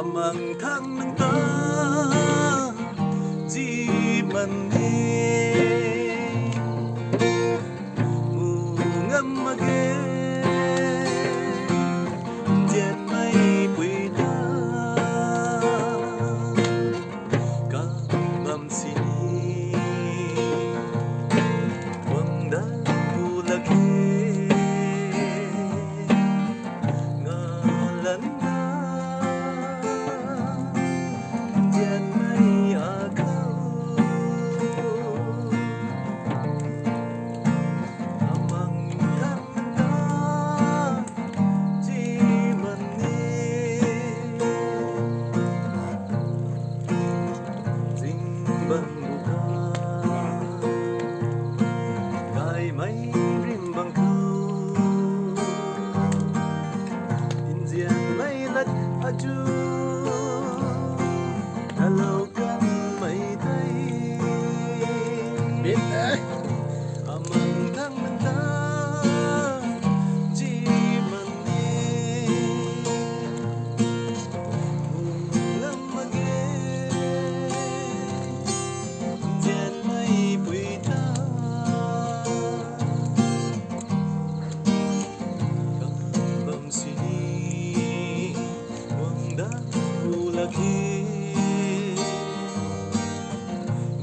amang thang ng ta di man ngam mage diệt mây quỳ ta cả ngam sini quang đã u lagi ngalan na diệt mây akaw amang thang ng ta di man ding bang buka kai mai rim bang khâu indian mai lat aju hello kan mai tay biết đấy. amang thang ng ta di man ngam mage diệt mây quỳ ta bam sini quang đã u lagi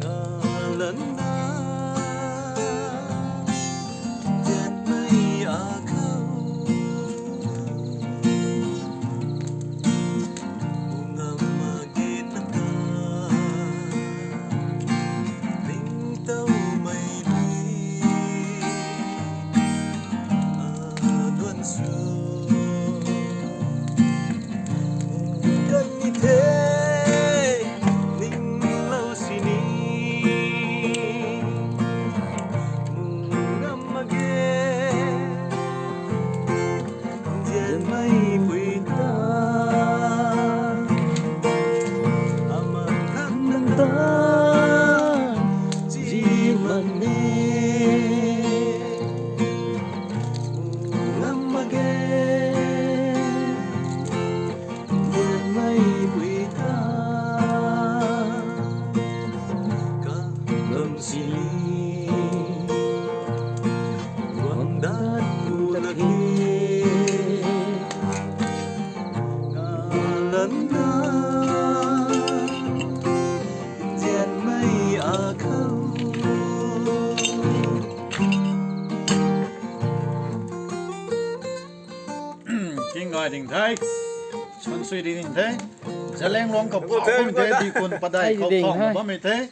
ngalan na diệt mây akaw ngam magit na ka ning tao may lui aduan su gần như thế ninh lâu sini ngam mage diệt mây quỳ ta amang thang ng ta di man ngam mage diệt mây quỳ ta cả lâm sini quang đã u lagi ngalan na diệt mây akaw Kinh ngài đình thái xuân suy đi đình thế giờ lên long cọc khảo không thế thì quân padai khảo khảo mà mới thế